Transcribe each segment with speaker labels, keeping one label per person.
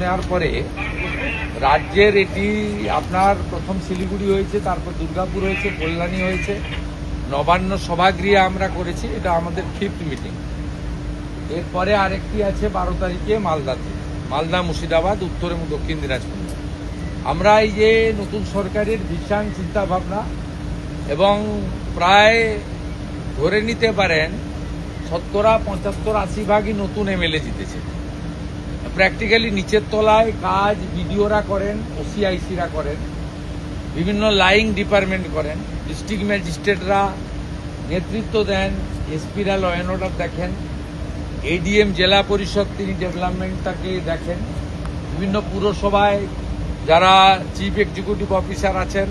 Speaker 1: নেওয়ার পরে রাজ্যের এটি আপনার প্রথম শিলিগুড়ি হয়েছে, তারপর দুর্গাপুর হয়েছে, কল্যাণী হয়েছে, নবান্ন সভাগৃহে আমরা করেছি। এটা আমাদের 5th মিটিং। এরপরে আরেকটি আছে 12 তারিখে মালদাতে, মালদা, মুর্শিদাবাদ, উত্তর এবং দক্ষিণ দিনাজপুর। আমরা এই যে নতুন সরকারের ভিশন, চিন্তা ভাবনা এবং প্রায় ধরে নিতে পারেন 70-75-80 ভাগই নতুন এমএলএ জিতেছে। প্র্যাকটিক্যালি নিচের তলায় কাজ বিডিওরা করেন, ওসিআইসিরা করেন, বিভিন্ন লাইং ডিপার্টমেন্ট করেন, ডিস্ট্রিক্ট ম্যাজিস্ট্রেটরা নেতৃত্ব দেন, এসপিরা ল অ্যান্ড অর্ডার দেখেন, এডিএম জেলা পরিষদ তিনি ডেভেলপমেন্টটাকে দেখেন, বিভিন্ন পুরসভায় যারা চিফ এক্সিকিউটিভ অফিসার আছেন,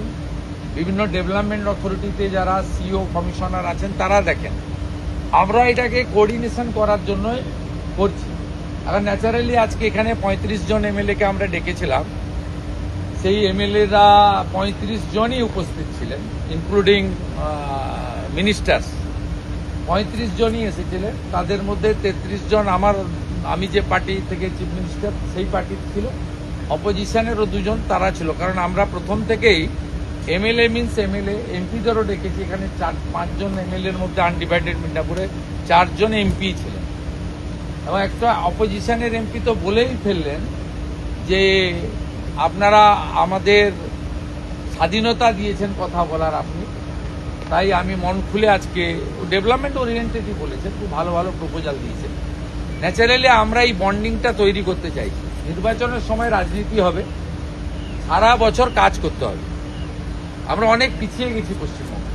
Speaker 1: বিভিন্ন ডেভেলপমেন্ট অথরিটিতে যারা সিও কমিশনার আছেন তারা দেখেন। আমরা এটাকে কোঅর্ডিনেশন করার জন্যই করছি। আর ন্যাচারালি আজকে এখানে 35 জন এমএলএকে আমরা ডেকেছিলাম। সেই এমএলএরা 35 জনই উপস্থিত ছিলেন, ইনক্লুডিং মিনিস্টার্স। 35 জনই এসেছিলেন। তাদের মধ্যে 33 জন আমি যে পার্টি থেকে চিফ মিনিস্টার সেই পার্টি ছিল, অপোজিশনেরও 2 জন তারা ছিল। কারণ আমরা প্রথম থেকেই এমএলএ মিন্স এমএলএ, এমপিদেরও ডেকেছি। এখানে 4-5 জন এমএলএর মধ্যে আনডিভাইডেড মিদনাপুরে 4 জন এমপি ছিলেন এবং একটা অপোজিশনের এমপি তো বলেই ফেললেন যে আপনারা আমাদের স্বাধীনতা দিয়েছেন কথা বলার আপনি, তাই আমি মন খুলে আজকে ডেভেলপমেন্ট ওরিয়েন্টেডই বলেছেন, খুব ভালো ভালো প্রপোজাল দিয়েছেন। ন্যাচারালি আমরা এই বন্ডিংটা তৈরি করতে চাইছি। নির্বাচনের সময় রাজনীতি হবে, সারা বছর কাজ করতে হবে। আমরা অনেক পিছিয়ে গেছি পশ্চিমবঙ্গে,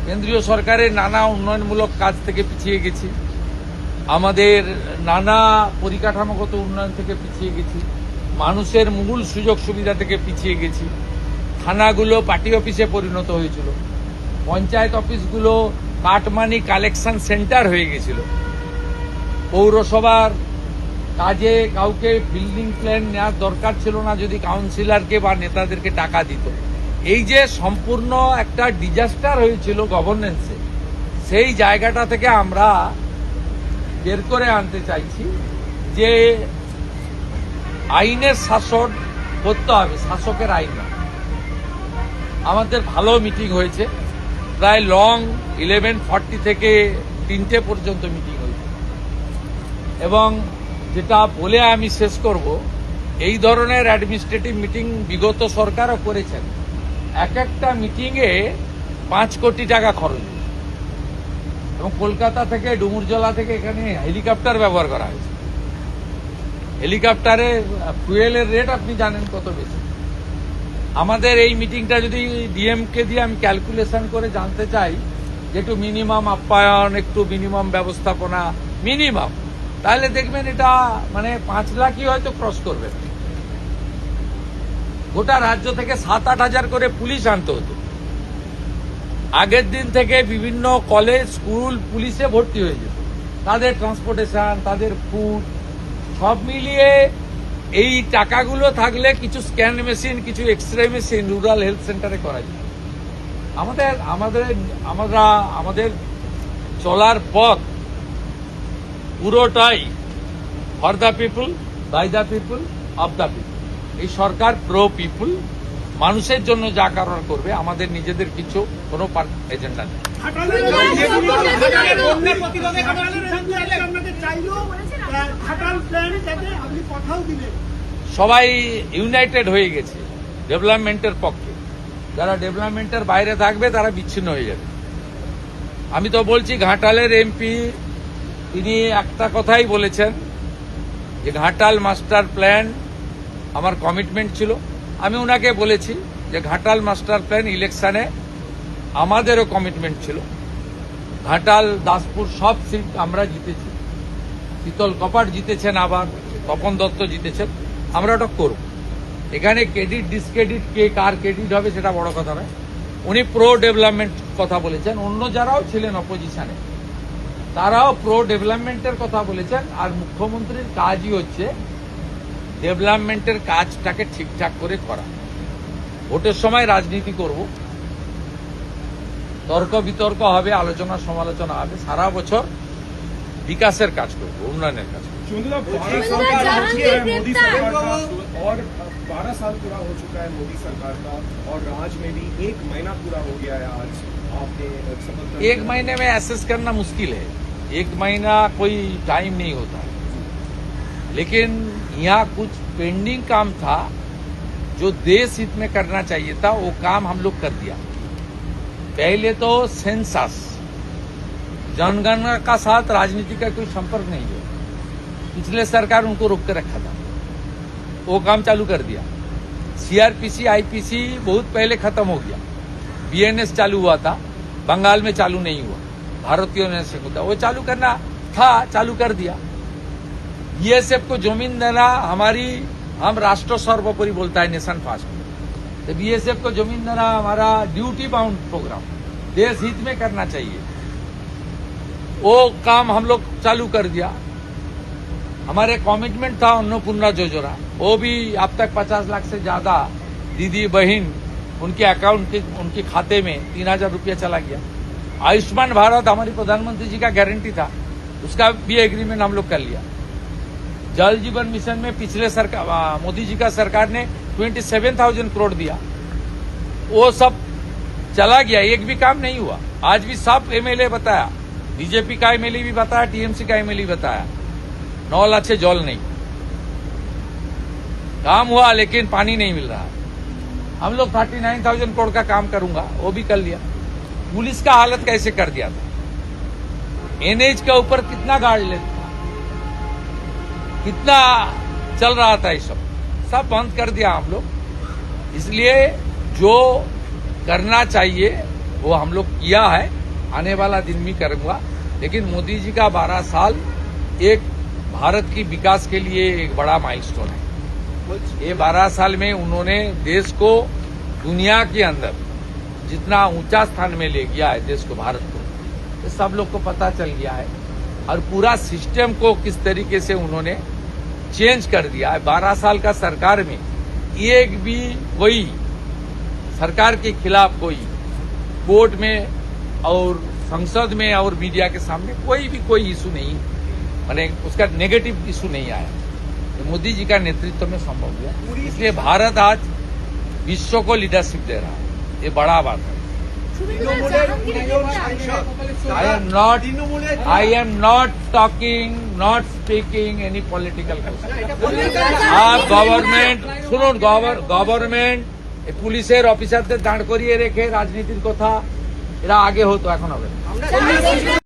Speaker 1: কেন্দ্রীয় সরকারের নানা উন্নয়নমূলক কাজ থেকে পিছিয়ে গেছি, আমাদের নানা পরিকাঠামোগত উন্নয়ন থেকে পিছিয়ে গেছি, মানুষের মূল সুযোগ সুবিধা থেকে পিছিয়ে গেছি। থানাগুলো পার্টি অফিসে পরিণত হয়েছিল, পঞ্চায়েত অফিসগুলো কাটমানি কালেকশন সেন্টার হয়ে গেছিল, পৌরসভার কাজে কাউকে বিল্ডিং প্ল্যান নেওয়ার দরকার ছিল না যদি কাউন্সিলরকে বা নেতাদেরকে টাকা দিত। এই যে সম্পূর্ণ একটা ডিজাস্টার হয়েছিল গভর্নেন্সে, সেই জায়গাটা থেকে আমরা বের করে আনতে চাইছি যে আইনের শাসন করতে হবে, শাসকের আইন না। আমাদের ভালো মিটিং হয়েছে, প্রায় লং 11:40 থেকে 3টে পর্যন্ত মিটিং হয়েছে। এবং যেটা বলে আমি শেষ করব, এই ধরনের অ্যাডমিনিস্ট্রেটিভ মিটিং বিগত সরকারও করেছেন। এক একটা মিটিংয়ে 5 কোটি টাকা খরচ হয়েছে এবং কলকাতা থেকে ডুমুরজলা থেকে এখানে হেলিকপ্টার ব্যবহার করা হয়েছে। হেলিকপ্টারে ফুয়েলের রেট আপনি জানেন কত বেশি। আমাদের এই মিটিংটা যদি ডিএমকে দিয়ে আমি ক্যালকুলেশন করে জানতে চাই যে একটু মিনিমাম আপ্যায়ন, একটু মিনিমাম ব্যবস্থাপনা, মিনিমাম, তাহলে দেখবেন এটা মানে 5 লাখই হয়তো ক্রস করবে। গোটা রাজ্য থেকে 7-8 হাজার করে পুলিশ আনতে হতো। আগের দিন থেকে বিভিন্ন কলেজ, স্কুল পুলিশে ভর্তি হয়ে যেত। তাদের ট্রান্সপোর্টেশন, তাদের ফুড সব মিলিয়ে এই টাকাগুলো থাকলে কিছু স্ক্যান মেশিন, কিছু এক্সরে মেশিন রুরাল হেলথ সেন্টারে করা যায়। আমাদের চলার পথ পুরোটাই for the people, by the people, of the people. এই সরকার প্রো পিপুল, মানুষের জন্য যা কারণ করবে, আমাদের নিজেদের কিছু কোনো এজেন্ডা নেই। সবাই ইউনাইটেড হয়ে গেছে ডেভেলপমেন্টের পক্ষে। যারা ডেভেলপমেন্টের বাইরে থাকবে তারা বিচ্ছিন্ন হয়ে যাবে। আমি তো বলছি, ঘাটালের এমপি তিনি একটা কথাই বলেছেন যে ঘাটাল মাস্টার প্ল্যান আমার কমিটমেন্ট ছিল। আমি ওনাকে বলেছি যে ঘাটাল মাস্টার প্ল্যান ইলেকশনে আমাদেরও কমিটমেন্ট ছিল। ঘাটাল, দাসপুর সব সিট আমরা জিতেছি। শীতল কপাট জিতেছেন, আবার তপন দত্ত জিতেছেন। আমরা ওটা করব। এখানে ক্রেডিট ডিসক্রেডিট কে কার ক্রেডিট হবে সেটা বড় কথা নয়। উনি প্রো ডেভেলপমেন্ট কথা বলেছেন, অন্য যারাও ছিলেন অপোজিশনে তারাও প্রো ডেভেলপমেন্টের কথা বলেছেন। আর মুখ্যমন্ত্রীর কাজই হচ্ছে ডেভেলপমেন্টের কাজটাকে ঠিকঠাক করে করা। ভোটের সময় রাজনীতি করব, তর্ক বিতর্ক হবে, আলোচনা সমালোচনা হবে। সারা বছর বিকাশের কাজ করবো, উন্নয়নের কাজ করবো।
Speaker 2: शुभेंदुदा, 12 साल
Speaker 3: शुभेंदुदा,
Speaker 2: का हो चुका है
Speaker 3: जहांगीर
Speaker 2: मोदी
Speaker 3: गिरफ्तार।
Speaker 2: सरकार का और 12 साल पूरा हो चुका है मोदी सरकार का और राज में भी 1 महीना पूरा हो गया है आज आपने शपथ ग्रहण
Speaker 1: एक
Speaker 2: किया।
Speaker 1: महीने में एसेस करना मुश्किल है, एक महीना कोई टाइम नहीं होता है, लेकिन यहाँ कुछ पेंडिंग काम था जो देश हित में करना चाहिए था, वो काम हम लोग कर दिया। पहले तो सेंसस, जनगणना का साथ राजनीति का कोई संपर्क नहीं है, पिछले सरकार उनको रोक के रखा था, वो काम चालू कर दिया। सीआरपीसी आईपीसी बहुत पहले खत्म हो गया, बीएनएस चालू हुआ था, बंगाल में चालू नहीं हुआ, भारतीय से होता वो चालू करना था, चालू कर दिया। बीएसएफ को जमीन देना हमारी, हम राष्ट्र सर्वोपरि बोलता है नेशन फास्ट, तो बीएसएफ को जमीन देना हमारा ड्यूटी बाउंड प्रोग्राम, देश हित में करना चाहिए, वो काम हम लोग चालू कर दिया। हमारे कमिटमेंट था अन्नपूर्णा योजना, वो भी अब तक 50 लाख से ज्यादा दीदी बहन उनके अकाउंट के उनके खाते में 3000 रुपया चला गया। आयुष्मान भारत हमारी प्रधानमंत्री जी का गारंटी था, उसका भी एग्रीमेंट हम लोग कर लिया। जल जीवन मिशन में पिछले सरकार मोदी जी का सरकार ने 27,000 करोड़ दिया, वो सब चला गया, एक भी काम नहीं हुआ। आज भी सब एमएलए बताया, बीजेपी का एमएलए भी बताया, टीएमसी का एमएलए बताया, नल अच्छे जल नहीं, काम हुआ लेकिन पानी नहीं मिल रहा है। हम लोग 39,000 करोड़ का काम करूंगा, वो भी कर लिया। पुलिस का हालत कैसे कर दिया था, एनएच के ऊपर कितना गार्ड लेता था, कितना चल रहा था, ये सब बंद कर दिया हम लोग। इसलिए जो करना चाहिए वो हम लोग किया है, आने वाला दिन भी करूंगा। लेकिन मोदी जी का 12 साल एक भारत की विकास के लिए एक बड़ा माइलस्टोन है। ये 12 साल में उन्होंने देश को दुनिया के अंदर जितना ऊंचा स्थान में ले गया है, देश को, भारत को, ये सब लोग को पता चल गया है। और पूरा सिस्टम को किस तरीके से उन्होंने चेंज कर दिया है। 12 साल का सरकार में एक भी कोई सरकार के खिलाफ कोई कोर्ट में और संसद में और मीडिया के सामने कोई इशू नहीं, माने उसका नेगेटिव इशू नहीं आया। तो मोदी जी का नेतृत्व में संभव हुआ, इसलिए भारत आज विश्व को लीडरशिप दे रहा है, ये बड़ा बात है।
Speaker 3: शुभेंदुदा, जहांगीर गिरफ्तार।
Speaker 1: I am not talking, not speaking any political question. आप गवर्नमेंट শুনুন, গভর্নমেন্ট পুলিশের অফিসারদের দাঁড় করিয়ে রেখে রাজনীতির কথা এরা আগে হতো, এখন হবে না।